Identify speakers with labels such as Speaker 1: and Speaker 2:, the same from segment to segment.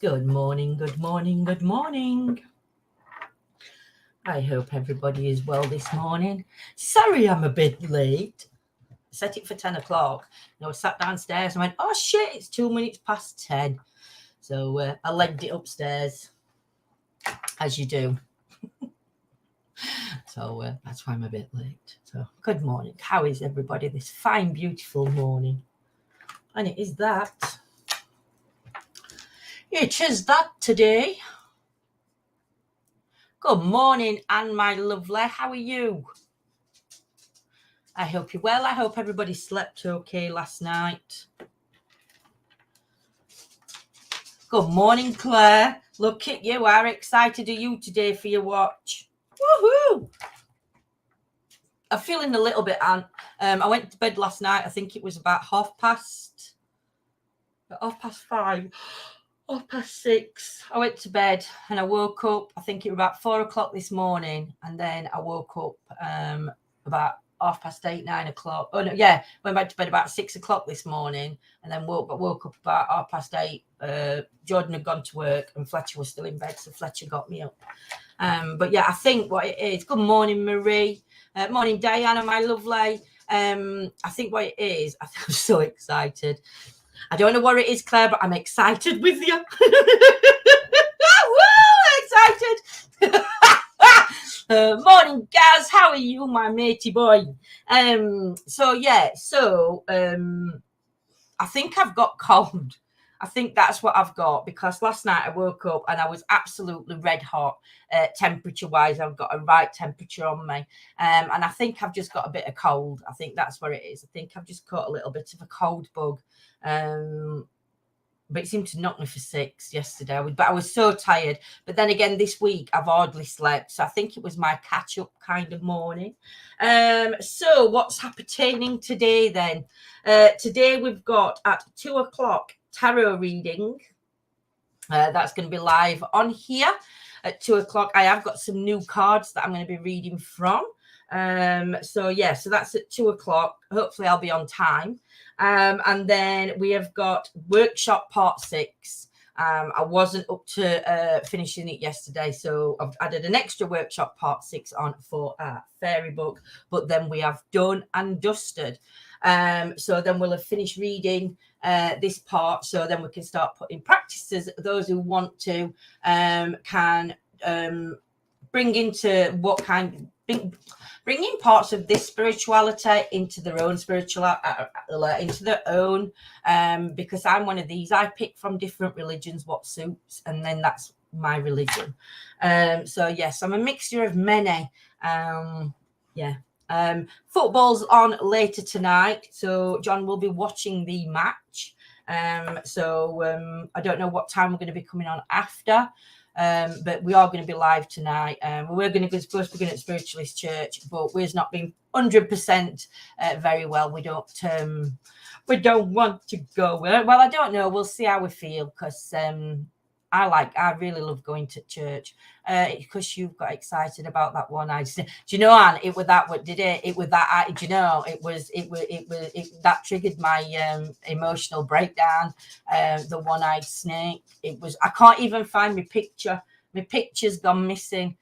Speaker 1: Good morning, good morning, good morning. I hope everybody is well this morning. Sorry I'm a bit late. Set it for 10 o'clock. I sat downstairs and went, oh shit, it's 2 minutes past 10. So I legged it upstairs, as you do. So that's why I'm a bit late. So good morning. How is everybody this fine, beautiful morning? And it is that. It is that today. Good morning, Anne, my lovely. How are you? I hope you're well. I hope everybody slept okay last night. Good morning, Claire. Look at you. How excited are you today for your watch? Woohoo! I'm feeling a little bit, Anne. I went to bed last night. I think it was about 5:30. 6:30. I went to bed and I woke up. I think it was about 4 o'clock this morning. And then I woke up about 8:30, 9 o'clock. Oh no, yeah, went back to bed about 6 o'clock this morning, and then woke up about 8:30. Jordan had gone to work, and Fletcher was still in bed, so Fletcher got me up. But yeah, I think what it is. Good morning, Marie. Morning, Diana, my lovely. I think what it is. I'm so excited. I don't know what it is, Claire, but I'm excited with you. Woo! Excited. Morning, Gaz. How are you, my matey boy? I think I've got cold. I think that's what I've got, because last night I woke up and I was absolutely red hot temperature-wise. I've got a right temperature on me. And I think I've just got a bit of cold. I think that's what it is. I think I've just caught a little bit of a cold bug. But it seemed to knock me for 6 yesterday. But I was so tired. But then again, this week I've hardly slept. So I think it was my catch-up kind of morning. So what's happening today then? Today we've got at 2 o'clock tarot reading. That's going to be live on here at 2 o'clock. I have got some new cards that I'm going to be reading from. So that's at 2 o'clock. Hopefully I'll be on time. And then we have got workshop part 6. I wasn't up to finishing it yesterday, so I've added an extra workshop part 6 on for fairy book, but then we have done and dusted. So then we'll have finished reading this part, so then we can start putting practices. Those who want to can bring into bringing parts of this spirituality into their own into their own, because I'm one of these. I pick from different religions what suits, and then that's my religion. So yes, I'm a mixture of many. Football's on later tonight, so John will be watching the match. I don't know what time we're going to be coming on after. But we are going to be live tonight. We're going to be supposed to be going at Spiritualist Church, but we're not being 100% very well. We don't want to go. Well, I don't know. We'll see how we feel, because I really love going to church. Because you got excited about that one. Do you know, Anne? It was that. What did it? It was that. Do you know? It that triggered my emotional breakdown. The one-eyed snake. It was. I can't even find my picture. My picture's gone missing.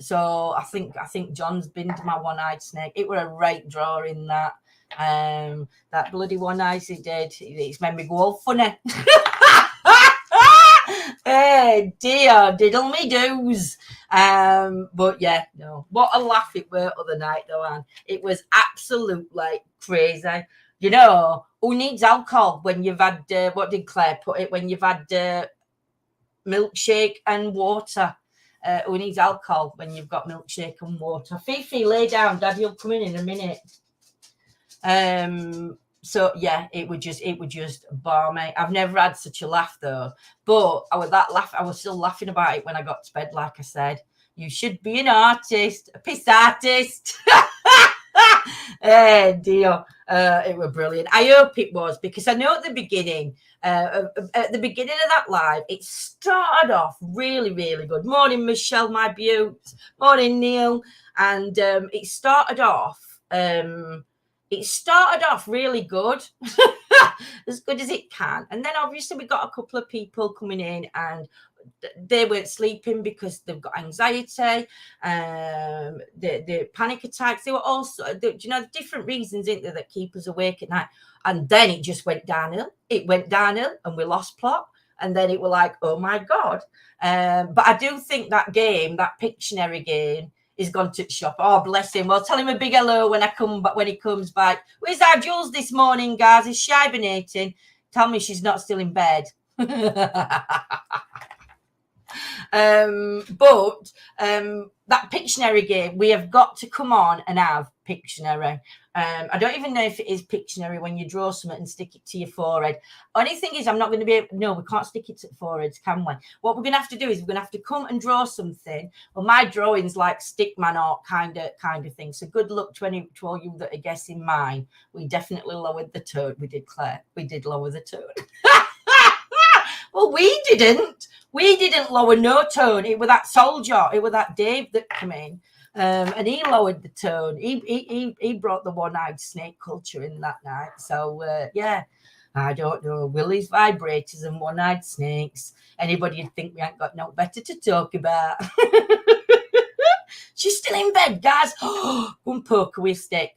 Speaker 1: So I think John's been to my one-eyed snake. It was a right draw in that. That bloody one-eyed he did. It's made me go all funny. Hey dear, diddle me doos. But yeah, no. What a laugh it were other night though, Anne. It was absolutely crazy. You know, who needs alcohol when you've had what did Claire put it? When you've had milkshake and water. Who needs alcohol when you've got milkshake and water? Fifi, lay down. Daddy'll come in a minute. So yeah, it would just balmy. I've never had such a laugh though. But I was still laughing about it when I got to bed. Like I said, you should be an artist, a piss artist. Hey dear, it was brilliant. I hope it was, because I know at the beginning of that live, it started off really, really good. Morning, Michelle, my beaut. Morning, Neil. And it started off really good. as good as it can. And then obviously we got a couple of people coming in and they weren't sleeping because they've got anxiety, the panic attacks. They were also, different reasons, isn't there, that keep us awake at night. And then it just went downhill. It went downhill and we lost plot. And then it were like, oh my God. But I do think that game, that Pictionary game, is gone to the shop. Oh, bless him. Well, tell him a big hello when he comes back. Where's our Jules this morning, guys? Is she hibernating? Tell me she's not still in bed. But that Pictionary game, we have got to come on and have Pictionary. I don't even know if it is Pictionary when you draw something and stick it to your forehead. Only thing is, I'm not going to be able, no, we can't stick it to foreheads, can we? What we're going to have to do is we're going to have to come and draw something. Well, my drawing's like stickman art kind of thing. So good luck to all you that are guessing mine. We definitely lowered the tone. We did, Claire. We did lower the tone. Well, we didn't. We didn't lower no tone. It was that soldier. It was that Dave that came in. And he lowered the tone. He brought the one-eyed snake culture in that night. So, yeah, I don't know. Willie's vibrators and one-eyed snakes. Anybody would think we ain't got no better to talk about. She's still in bed, guys. Go and poke her with a stick.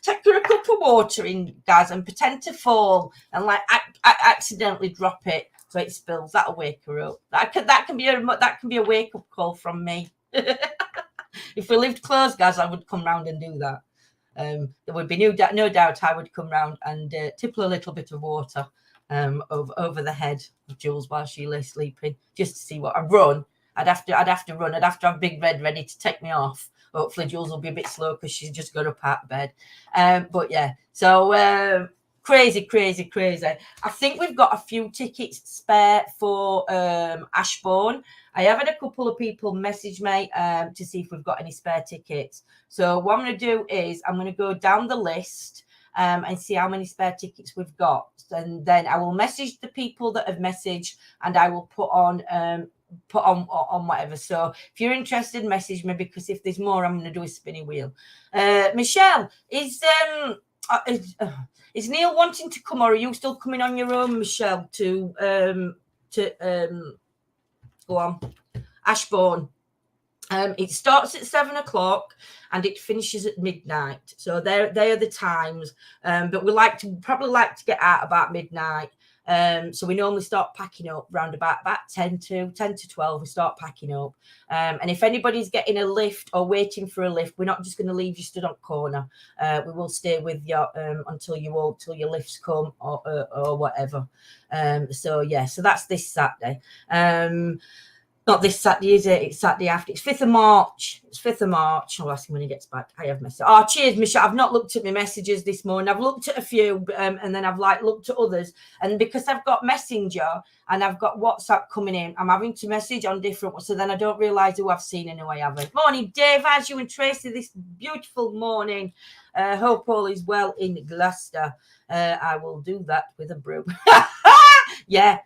Speaker 1: Take her a cup of water in, guys, and pretend to fall and like accidentally drop it so it spills. That'll wake her up. That can be a wake up call from me. If we lived close, guys, I would come round and do that. There would be no doubt I would come round and tipple a little bit of water over the head of Jules while she lay sleeping, just to see what I'd run. I'd have to run. I'd have to have Big Red ready to take me off. Hopefully Jules will be a bit slow because she's just got up out of bed. But yeah, so crazy. I think we've got a few tickets spare for Ashbourne. I have had a couple of people message me to see if we've got any spare tickets. So what I'm going to do is I'm going to go down the list and see how many spare tickets we've got. And then I will message the people that have messaged and I will put on whatever. So if you're interested, message me, because if there's more, I'm going to do a spinny wheel. Michelle, is Neil wanting to come, or are you still coming on your own, Michelle, to go on Ashbourne? It starts at 7:00 and it finishes at midnight. So they are the times. But we probably like to get out about midnight. So we normally start packing up round about 10 to 12. We start packing up. And if anybody's getting a lift or waiting for a lift, we're not just going to leave you stood on corner. We will stay with you until your lifts come or whatever. So yeah, so that's this Saturday. Not this Saturday, is it? It's Saturday after. It's 5th of March. It's 5th of March. I'll ask him when he gets back. I have messages. Oh, cheers, Michelle. I've not looked at my messages this morning. I've looked at a few and then I've looked at others. And because I've got Messenger and I've got WhatsApp coming in, I'm having to message on different ones. So then I don't realise who I've seen and who I haven't. Morning, Dave. How's you and Tracy this beautiful morning? Hope all is well in Gloucester. I will do that with a broom. Yeah.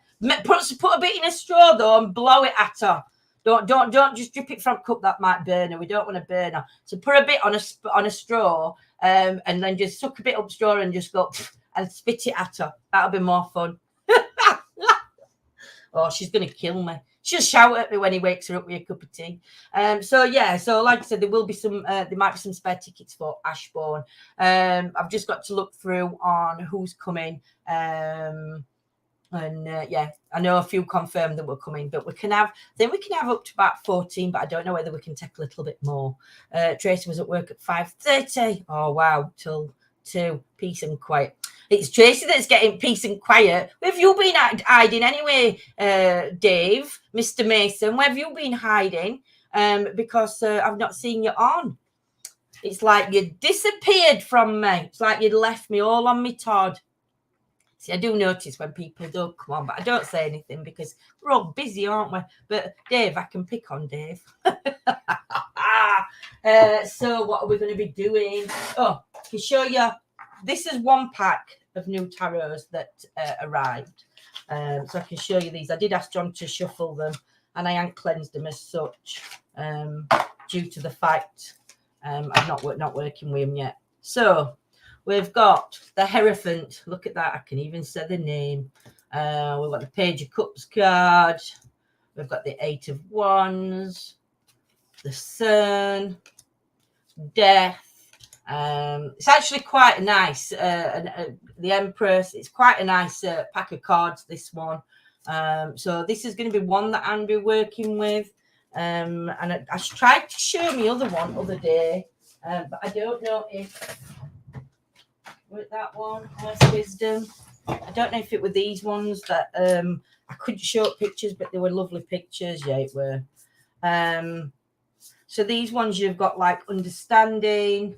Speaker 1: Put a bit in a straw though and blow it at her. Don't just drip it from a cup, that might burn her. We don't want to burn her. So put a bit on a straw and then just suck a bit up straw and just go and spit it at her. That'll be more fun. Oh, she's gonna kill me. She'll shout at me when he wakes her up with a cup of tea. So yeah, so like I said, there might be some spare tickets for Ashbourne. I've just got to look through on who's coming. And yeah, I know a few confirmed that we're coming, but we can have up to about 14, but I don't know whether we can take a little bit more. Tracy was at work at 5:30. Oh wow, till 2. Peace and quiet. It's Tracy that's getting peace and quiet. Where have you been hiding anyway, Dave, Mr. Mason? Where have you been hiding? Because I've not seen you on. It's like you disappeared from me. It's like you'd left me all on me Todd. See, I do notice when people don't come on, but I don't say anything because we're all busy, aren't we? But Dave, I can pick on Dave. So what are we going to be doing? Oh, I can show you. This is one pack of new tarots that arrived. So I can show you these. I did ask John to shuffle them, and I hadn't cleansed them as such due to the fact I'm not working with him yet. So we've got the Hierophant. Look at that. I can even say the name. We've got the Page of Cups card. We've got the Eight of Wands, the Sun, Death. It's actually quite nice. The Empress. It's quite a nice pack of cards, this one. So this is going to be one that I'm be working with. And I tried to show me other day, but I don't know if with that one, Earth Wisdom. I don't know if it were these ones that I couldn't show pictures, but they were lovely pictures. Yeah, it were. So these ones you've got like Understanding.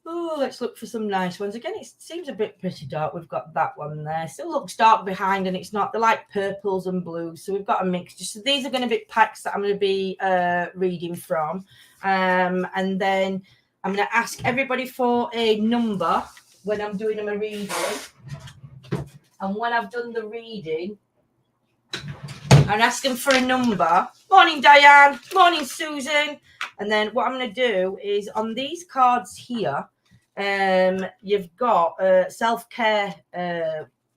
Speaker 1: Oh, let's look for some nice ones. Again, it seems a bit pretty dark. We've got that one there. Still looks dark behind, and it's not. They're like purples and blues. So we've got a mixture. So these are going to be packs that I'm going to be reading from. And then I'm going to ask everybody for a number when I'm doing them a reading. And when I've done the reading, I'm asking for a number. Morning, Diane. Morning, Susan. And then what I'm going to do is on these cards here, you've got self-care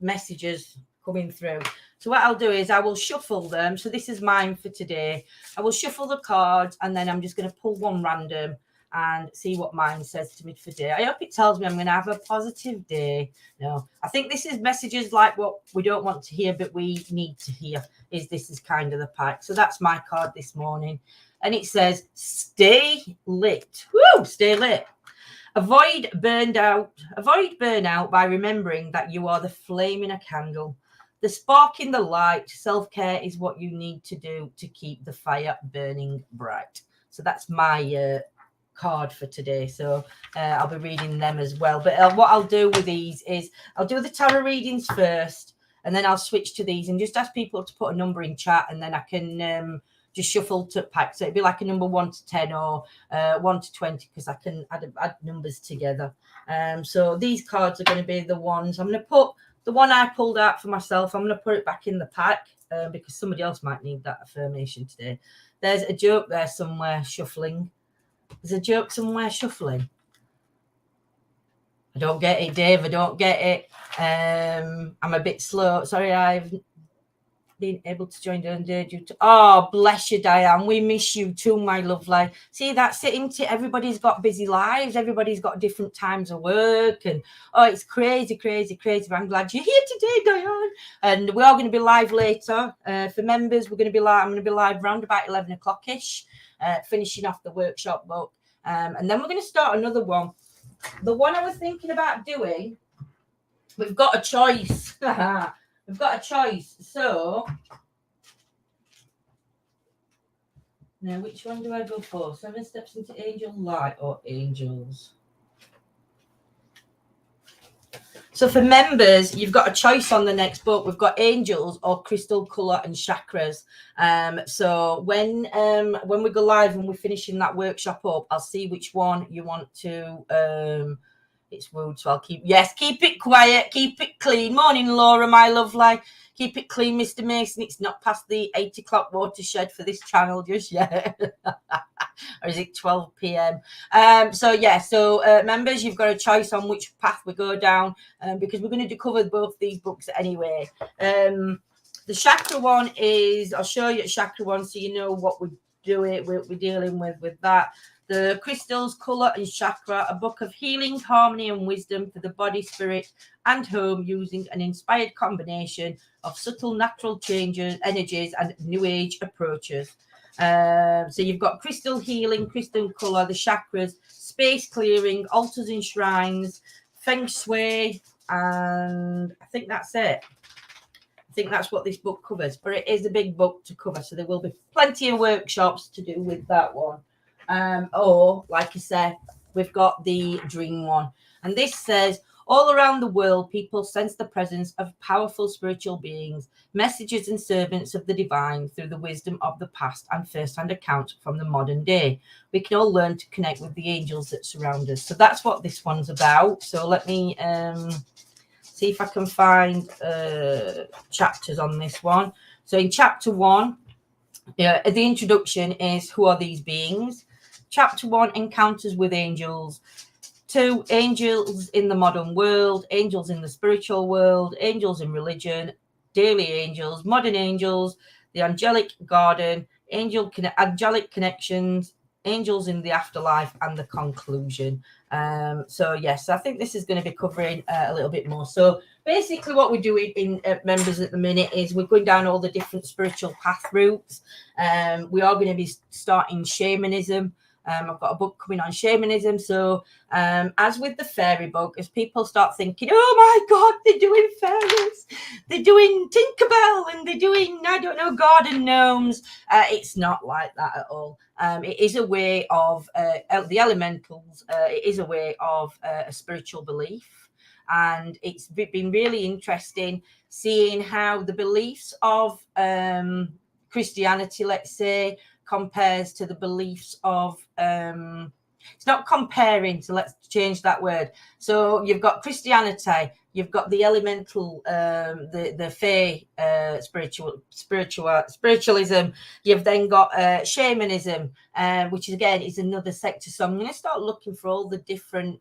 Speaker 1: messages coming through. So what I'll do is I will shuffle them. So this is mine for today. I will shuffle the cards, and then I'm just going to pull one random and see what mine says to me for today. I hope it tells me I'm going to have a positive day. No, I think this is messages like what we don't want to hear, but we need to hear. This is kind of the pack. So that's my card this morning. And it says, stay lit. Woo, stay lit. Avoid burnout by remembering that you are the flame in a candle. The spark in the light. Self-care is what you need to do to keep the fire burning bright. So that's my card for today. So I'll be reading them as well. But what I'll do with these is I'll do the tarot readings first, and then I'll switch to these and just ask people to put a number in chat, and then I can just shuffle to packs. So it'd be like a number 1 to 10 or 1 to 20, because I can add numbers together. So these cards are going to be the ones. I'm going to put the one I pulled out for myself. I'm going to put it back in the pack because somebody else might need that affirmation today. There's a joke there somewhere shuffling. There's a joke somewhere shuffling. I don't get it, Dave. I don't get it. I'm a bit slow. Sorry, I've been able to join the day due to. Oh, bless you, Diane. We miss you too, my lovely. See, that's it. Everybody's got busy lives. Everybody's got different times of work, and it's crazy, crazy, crazy. But I'm glad you're here today, Diane. And we are going to be live later. For members, we're going to be live. I'm going to be live around about 11 o'clock ish. Finishing off the workshop book, and then we're going to start another one. The one I was thinking about doing, we've got a choice. We've got a choice. So now, which one do I go for? 7 Steps into Angel Light or Angels? So for members, you've got a choice on the next book. We've got Angels or Crystal Colour and Chakras. So when we go live and we're finishing that workshop up, I'll see which one you want to. It's rude, so I'll keep it quiet, keep it clean. Morning, Laura, my lovely. Keep it clean, Mr. Mason. It's not past the 8 o'clock watershed for this channel just yet. Or is it 12 p.m? So members, you've got a choice on which path we go down, because we're going to cover both these books anyway. The chakra one is, I'll show you a chakra one so you know what we're dealing with that. The Crystals, Colour and Chakra, a book of healing, harmony and wisdom for the body, spirit and home, using an inspired combination of subtle natural changes, energies and new age approaches. So you've got crystal healing, crystal colour, the chakras, space clearing, altars and shrines, feng shui, and I think that's it. I think that's what this book covers, but it is a big book to cover, so there will be plenty of workshops to do with that one. Or, like I said, we've got the dream one. And this says, all around the world, people sense the presence of powerful spiritual beings, messages and servants of the divine through the wisdom of the past and first-hand accounts from the modern day. We can all learn to connect with the angels that surround us. So that's what this one's about. So let me see if I can find chapters on this one. So in chapter 1, the introduction is, who are these beings? Chapter 1, encounters with angels. 2, angels in the modern world, angels in the spiritual world, angels in religion, daily angels, modern angels, the angelic garden, angelic connections, angels in the afterlife, and the conclusion. So yes, I think this is going to be covering a little bit more. So basically what we're doing in members at the minute is we're going down all the different spiritual path routes. We are going to be starting shamanism. I've got a book coming on shamanism. So as with the fairy book, as people start thinking, oh my God, they're doing fairies, they're doing Tinkerbell, and they're doing, I don't know, garden gnomes. It's not like that at all. It is a way of the elementals. It is a way of a spiritual belief. And it's been really interesting seeing how the beliefs of Christianity, let's say, compares to the beliefs of it's not comparing, so let's change that word. So you've got Christianity, you've got the elemental, the fae, spiritualism. You've then got shamanism, which again is another sector. So I'm going to start looking for all the different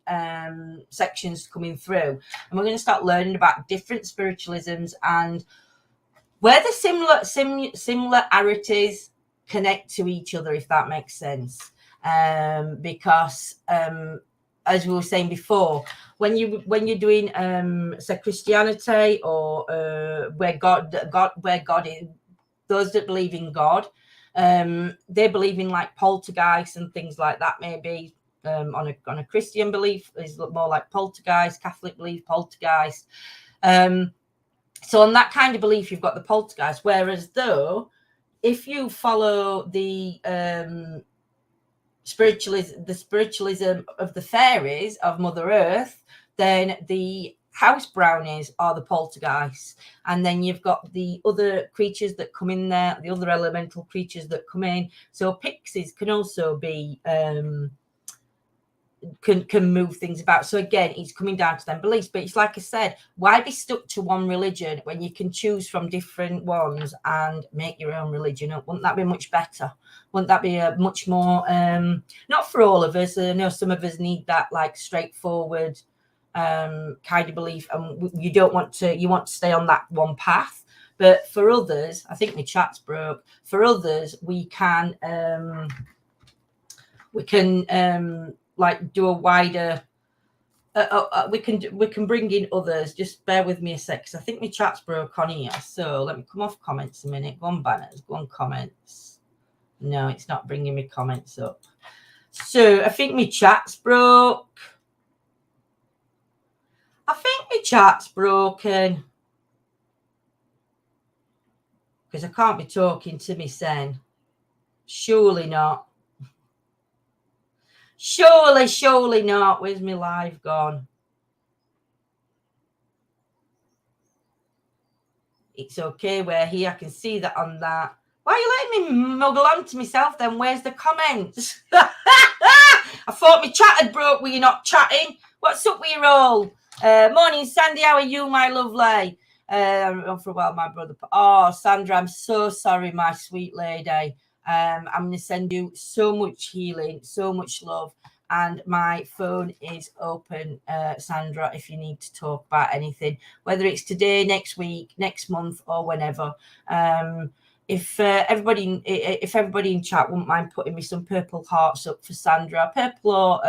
Speaker 1: sections coming through, and we're going to start learning about different spiritualisms and where the similarities connect to each other, if that makes sense. Because as we were saying before, when you're doing say Christianity or where God is, those that believe in God, they believe in like poltergeist and things like that. Maybe on a Christian belief is more like poltergeist. Catholic belief poltergeist. So on that kind of belief, you've got the poltergeist. Whereas though, if you follow the spiritualism of the fairies of Mother Earth, then the house brownies are the poltergeists, and then you've got the other creatures that come in there, the other elemental creatures that come in. So pixies can also be can move things about. So again, it's coming down to them beliefs. But it's like I said, why be stuck to one religion when you can choose from different ones and make your own religion? Wouldn't that be much better? Wouldn't that be a much more not for all of us? I know some of us need that like straightforward kind of belief, and you want to stay on that one path. But for others, I think my chat's broke. For others, we can like do a wider we can bring in others. Just bear with me a sec, because I think my chat's broke on here. So let me come off comments a minute. Go on banners, go on comments. No, it's not bringing me comments up. So I think my chat's broke. I think my chat's broken, because I can't be talking to me sen. Surely not. Surely not. Where's my live gone? It's okay, we're here. I can see that on that. Why are you letting me muggle on to myself then? Where's the comments? I thought my chat had broke. Were you not chatting? What's up with you all? Morning, Sandy. How are you, my lovely? On for a while, my brother. Oh, Sandra, I'm so sorry, my sweet lady. I'm going to send you so much healing, so much love. And my phone is open, Sandra, if you need to talk about anything, whether it's today, next week, next month, or whenever. If everybody in chat wouldn't mind putting me some purple hearts up for Sandra, purple or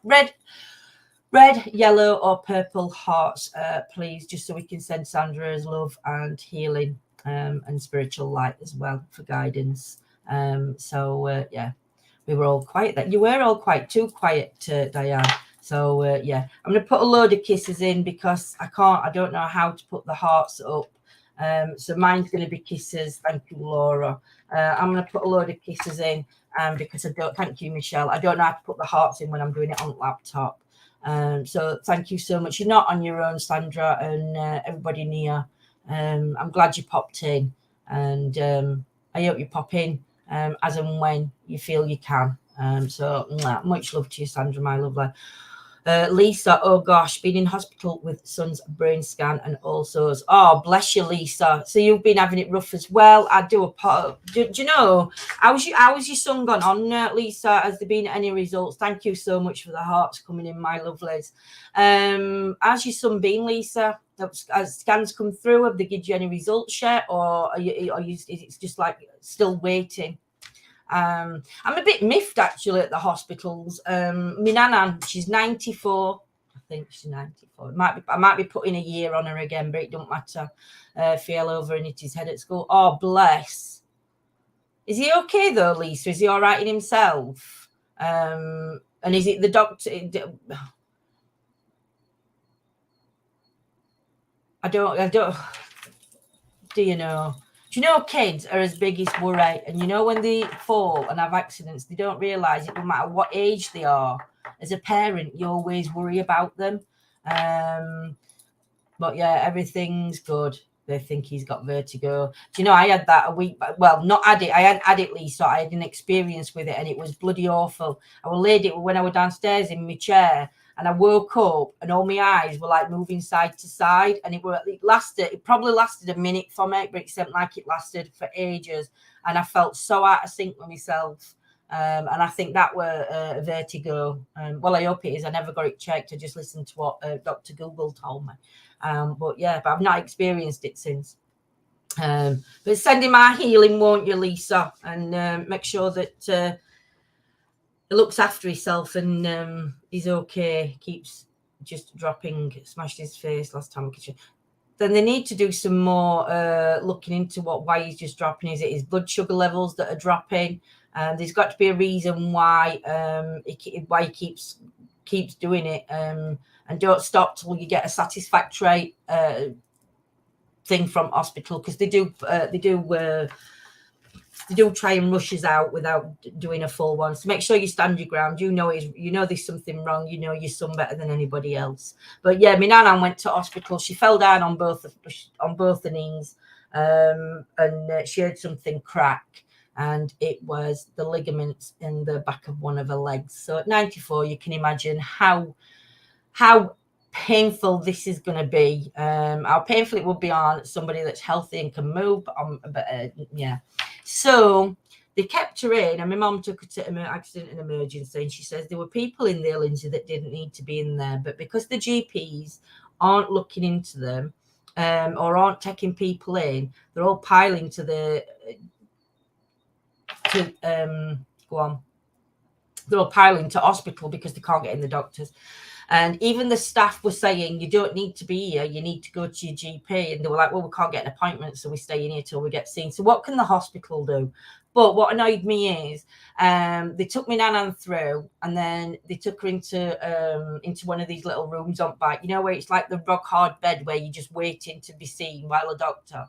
Speaker 1: red, yellow, or purple hearts, please, just so we can send Sandra's love and healing and spiritual light as well for guidance. Yeah, we were all quiet. That you were all quite too quiet, Diane. So yeah, I'm going to put a load of kisses in, because I don't know how to put the hearts up. So mine's going to be kisses. Thank you, Laura. I'm going to put a load of kisses in because thank you, Michelle. I don't know how to put the hearts in when I'm doing it on laptop. So thank you so much. You're not on your own, Sandra, and everybody near. I'm glad you popped in, and I hope you pop in as and when you feel you can. So much love to you, Sandra, my lovely. Lisa, oh gosh, been in hospital with son's brain scan and also, oh bless you, Lisa. So you've been having it rough as well. I do a part. Do you know how's your son gone on, Lisa? Has there been any results? Thank you so much for the hearts coming in, my lovelies. How's your son been, Lisa? Has scans come through? Have they given you any results yet, or are you? Is it just like still waiting? I'm a bit miffed actually at the hospitals. My nana, she's 94. I think she's 94. I might be putting a year on her again, but it don't matter. Fell over and hit his head at school. Oh, bless. Is he okay though, Lisa? Is he all right in himself? And is it the doctor? I don't. Do you know? Do you know kids are his biggest worry? And you know when they fall and have accidents, they don't realise it no matter what age they are. As a parent, you always worry about them. But yeah, everything's good. They think he's got vertigo. Do you know, I had that a week, well, not had it. I hadn't had it, Lisa. I had an experience with it and it was bloody awful. I was laid it when I was downstairs in my chair and I woke up and all my eyes were like moving side to side. And it probably lasted a minute for me, but it seemed like it lasted for ages. And I felt so out of sync with myself. And I think that were vertigo. Well, I hope it is. I never got it checked. I just listened to what Dr. Google told me. But I've not experienced it since. But send him our healing, won't you, Lisa? And make sure that he looks after himself and he's okay. Keeps just dropping, smashed his face last time. Then they need to do some more looking into why he's just dropping. Is it his blood sugar levels that are dropping? There's got to be a reason why he keeps doing it. And don't stop till you get a satisfactory thing from hospital, because they do try and rush us out without doing a full one. So make sure you stand your ground. You know there's something wrong. You know your son better than anybody else. But yeah, my nana went to hospital. She fell down on both the knees, and she heard something crack. And it was the ligaments in the back of one of her legs. So at 94, you can imagine how painful this is going to be. How painful it would be on somebody that's healthy and can move. So they kept her in, and my mum took her to accident and emergency. And she says there were people in there, Lindsay, that didn't need to be in there, but because the GPs aren't looking into them or aren't taking people in, they're all piling they're all piling to hospital because they can't get in the doctors. And even the staff were saying, you don't need to be here, you need to go to your GP. And they were like, well, we can't get an appointment, so we're staying here till we get seen. So what can the hospital do? But what annoyed me is they took me Nanan through, and then they took her into one of these little rooms on back, where it's like the rock hard bed where you're just waiting to be seen while a doctor.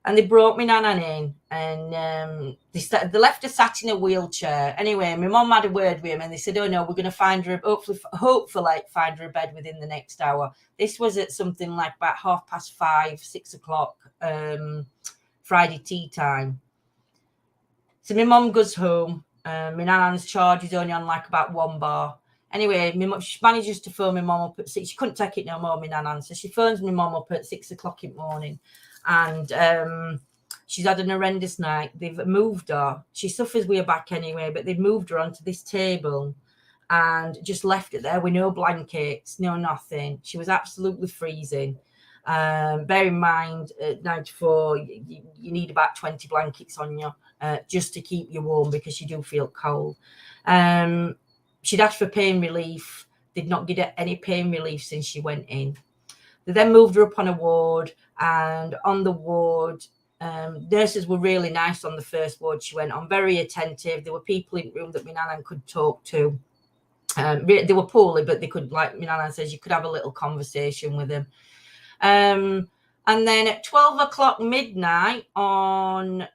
Speaker 1: And they brought me Nanan in, and they left her sat in a wheelchair. Anyway, my mum had a word with him, and they said, oh no, we're going to find her, hopefully find her a bed within the next hour. This was at something like about 5:30, 6 o'clock, Friday tea time. So my mum goes home. My Nanan's charge is only on like about 1 bar. Anyway, she manages to phone my mum up at 6. She couldn't take it no more, my Nanan. So she phones my mum up at 6 o'clock in the morning. And she's had an horrendous night. They've moved her. She suffers with her back anyway, but they've moved her onto this table and just left it there with no blankets, no nothing. She was absolutely freezing. Bear in mind, at 94, you need about 20 blankets on you just to keep you warm, because you do feel cold. She'd asked for pain relief. Did not get her any pain relief since she went in. They then moved her up on a ward, and on the ward, nurses were really nice on the first ward she went on, very attentive. There were people in the room that my Nanan could talk to. They were poorly, but they could, like my Nanan says, you could have a little conversation with them. And then at 12 o'clock midnight on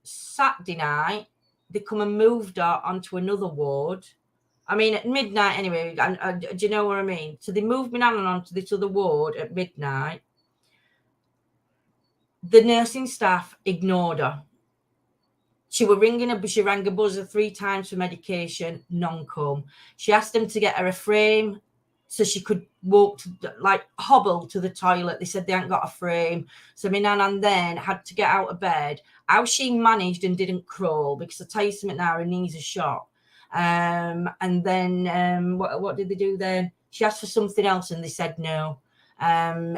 Speaker 1: Saturday night, they come and moved her onto another ward. I mean, at midnight anyway, do you know what I mean? So they moved me Nanan onto this other ward at midnight. The nursing staff ignored her. She rang a buzzer 3 times for medication, none come. She asked them to get her a frame so she could walk like hobble to the toilet. They said they hadn't got a frame, so my nan then had to get out of bed. How she managed and didn't crawl, because I tell you something now, her knees are shot. And then what did they do then? She asked for something else and they said no.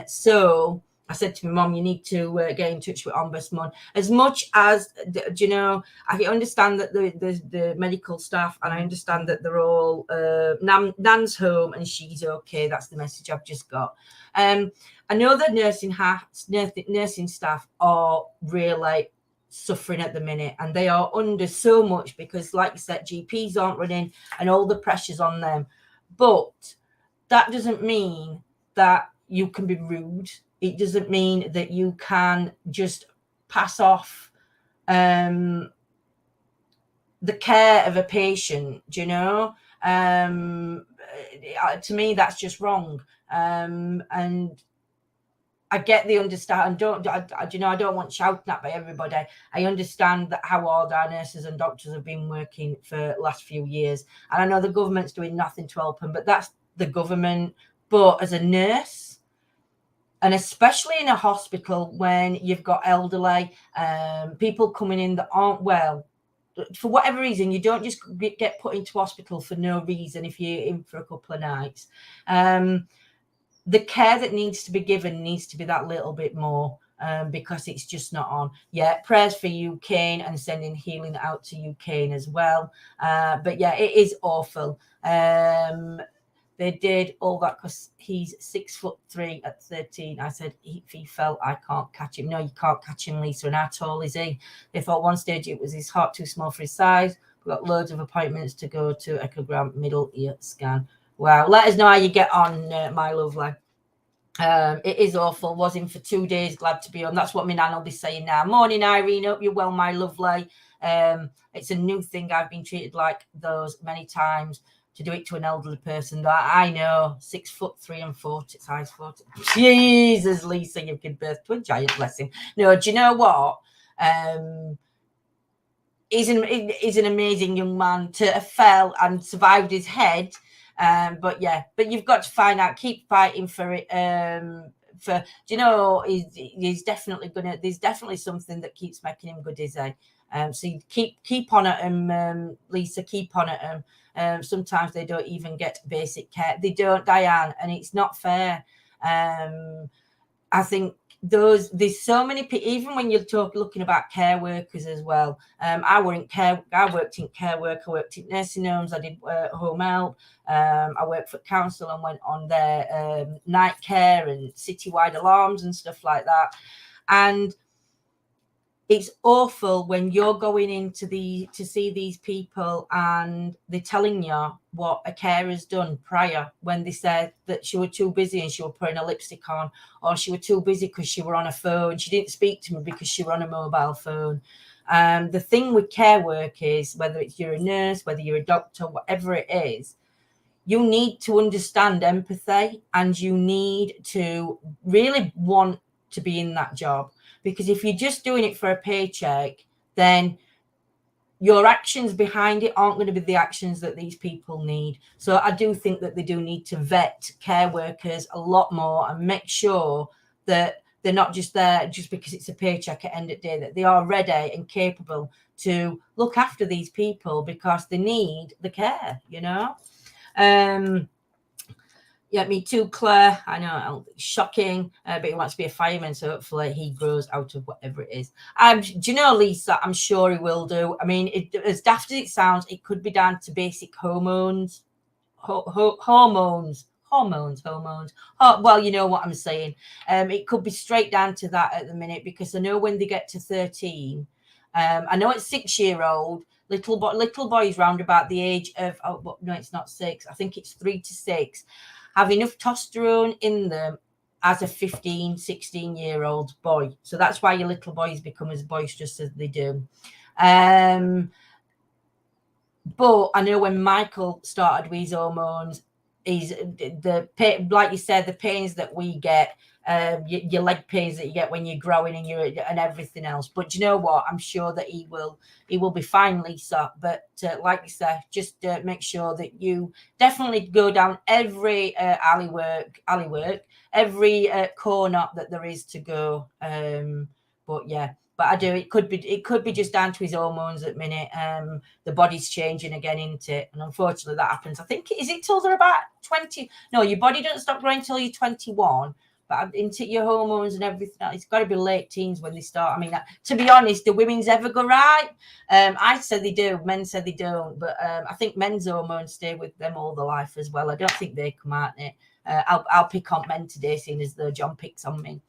Speaker 1: So I said to my mum, you need to get in touch with Ombudsman. As much as, you know, I understand that the medical staff, and I understand that they're all, Nan's home and she's okay. That's the message I've just got. I know that nursing staff are really suffering at the minute, and they are under so much because, like you said, GPs aren't running and all the pressure's on them. But that doesn't mean that you can be rude. It doesn't mean that you can just pass off the care of a patient, you know. To me, that's just wrong. And I get the understand. I don't want shouting at by everybody. I understand that how hard our nurses and doctors have been working for the last few years. And I know the government's doing nothing to help them, but that's the government. But as a nurse, and especially in a hospital when you've got elderly, people coming in that aren't well, for whatever reason, you don't just get put into hospital for no reason if you're in for a couple of nights. The care that needs to be given needs to be that little bit more, because it's just not on. Yeah, prayers for Ukraine and sending healing out to Ukraine as well. But yeah, it is awful. They did all that because he's 6'3" at 13. I said, if he fell, I can't catch him. No, you can't catch him, Lisa. And how tall is he? They thought one stage it was his heart too small for his size. We've got loads of appointments to go to echogram, middle ear scan. Wow. Let us know how you get on, my lovely. It is awful. Was in for 2 days. Glad to be on. That's what my nan will be saying now. Morning, Irene. Hope you're well, my lovely. It's a new thing. I've been treated like those many times. To do it to an elderly person that I know, 6'3" and 40, size 40. Jesus, Lisa, you've given birth to a giant, blessing. No, do you know what? He's an amazing young man to have fell and survived his head. But you've got to find out, keep fighting for it. Do you know, he's definitely gonna, there's definitely something that keeps making him good, is he? So you keep on at him, Lisa, keep on at him. Sometimes they don't even get basic care. They don't, Diane, and it's not fair. I think there's so many people, even when you're looking about care workers as well. I worked in care work, I worked in nursing homes, I did home help, I worked for council and went on their night care and citywide alarms and stuff like that. And it's awful when you're going in to see these people and they're telling you what a carer's done prior, when they said that she was too busy and she was putting a lipstick on, or she was too busy because she were on a phone. She didn't speak to me because she were on a mobile phone. The thing with care work is, whether it's you're a nurse, whether you're a doctor, whatever it is, you need to understand empathy and you need to really want to be in that job. Because if you're just doing it for a paycheck, then your actions behind it aren't going to be the actions that these people need. So I do think that they do need to vet care workers a lot more and make sure that they're not just there just because it's a paycheck at the end of the day, that they are ready and capable to look after these people because they need the care, you know. Yeah, me too, Claire. I know, shocking, but he wants to be a fireman, so hopefully he grows out of whatever it is. Do you know, Lisa? I'm sure he will do. I mean, as daft as it sounds, it could be down to basic hormones. Hormones. Well, you know what I'm saying. It could be straight down to that at the minute, because I know when they get to 13, I know it's 6-year-old. Little boys round about the age of, no, it's not 6. I think it's 3 to 6. Have enough testosterone in them as a 15, 16-year-old boy. So that's why your little boys become as boisterous as they do. But I know when Michael started with his hormones, is the pain, like you said, the pains that we get, your leg pains that you get when you're growing and everything else. But do you know what? I'm sure that he will be fine, Lisa. But like you said, just make sure that you definitely go down every alley work, every corner that there is to go. But yeah. But I do. It could be just down to his hormones at the minute. The body's changing again, isn't it? And unfortunately, that happens. I think is it till they're about 20? No, your body doesn't stop growing till you're 21. But into your hormones and everything, it's got to be late teens when they start. I mean, to be honest, do women's ever go right? I said they do. Men said they don't. But I think men's hormones stay with them all their life as well. I don't think they come out it. I'll pick on men today, seeing as though John picks on me.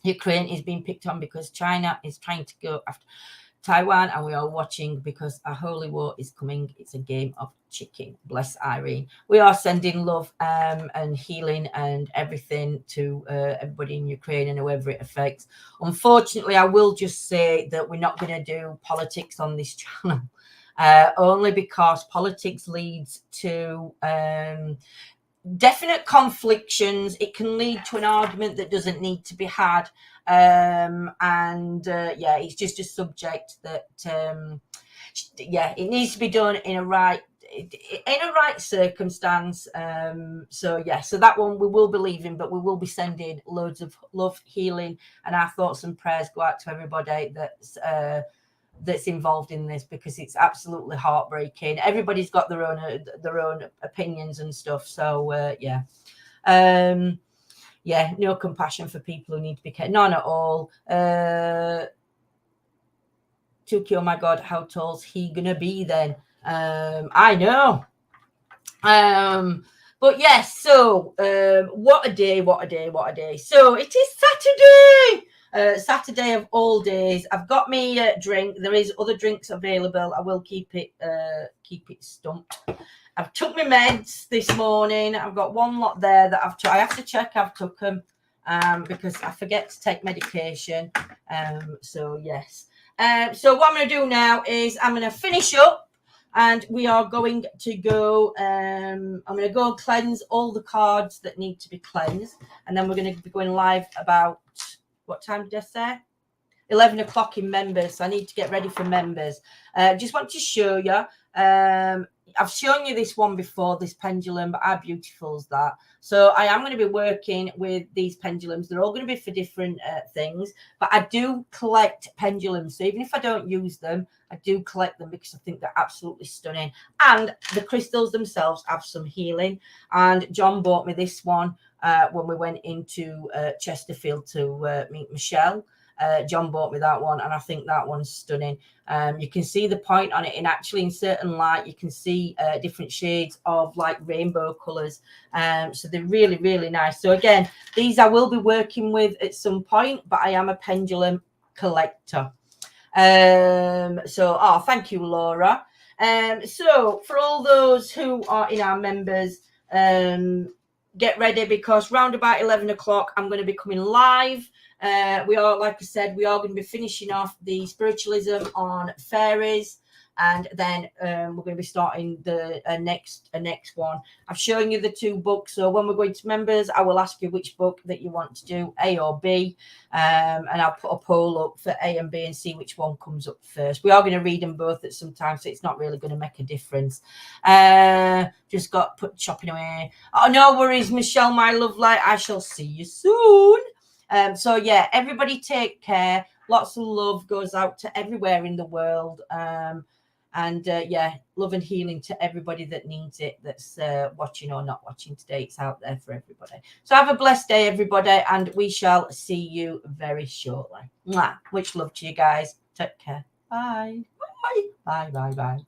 Speaker 1: Ukraine is being picked on because China is trying to go after Taiwan, and we are watching because a holy war is coming. It's a game of chicken. Bless Irene. We are sending love and healing and everything to everybody in Ukraine and whoever it affects. Unfortunately, I will just say that we're not going to do politics on this channel, only because politics leads to definite conflictions. It can lead to an argument that doesn't need to be had, yeah, it's just a subject that it needs to be done in a right circumstance. So that one we will be leaving, but we will be sending loads of love, healing, and our thoughts and prayers go out to everybody that's involved in this, because it's absolutely heartbreaking. Everybody's got their own opinions and stuff. So no compassion for people who need to be cared. None at all. Tuki, oh my God, how tall's he gonna be then? I know. But yes, so what a day. So it is Saturday. Saturday of all days. I've got me drink. There is other drinks available. I will keep it stumped. I've took my meds this morning. I've got one lot there that I have to check I've took them because I forget to take medication. So yes. So what I'm going to do now is I'm going to finish up, and we are going to go. I'm going to go and cleanse all the cards that need to be cleansed, and then we're going to be going live about. What time did I say? 11 o'clock in members. So I need to get ready for members. Just want to show you. I've shown you this one before, this pendulum, but how beautiful is that? So I am going to be working with these pendulums. They're all going to be for different things, but I do collect pendulums. So even if I don't use them, I do collect them because I think they're absolutely stunning. And the crystals themselves have some healing. And John bought me this one when we went into Chesterfield to meet Michelle. John bought me that one, and I think that one's stunning. You can see the point on it, and actually in certain light you can see different shades of like rainbow colors. So they're really, really nice. So again, these I will be working with at some point, but I am a pendulum collector. So thank you, Laura. So for all those who are in our members, get ready, because round about 11 o'clock I'm going to be coming live. We are, like I said, we are going to be finishing off the spiritualism on fairies, and then we're going to be starting the next one. I've shown you the two books, so when we're going to members, I will ask you which book that you want to do, A or B, and I'll put a poll up for A and B and see which one comes up first. We are going to read them both at some time, so it's not really going to make a difference. Just got put chopping away. Oh, no worries, Michelle, my lovely. I shall see you soon. So yeah, everybody take care. Lots of love goes out to everywhere in the world. Love and healing to everybody that needs it, that's watching or not watching today. It's out there for everybody. So have a blessed day, everybody, and we shall see you very shortly. Mwah. Much love to you guys. Take care. Bye. Bye. Bye. Bye. Bye.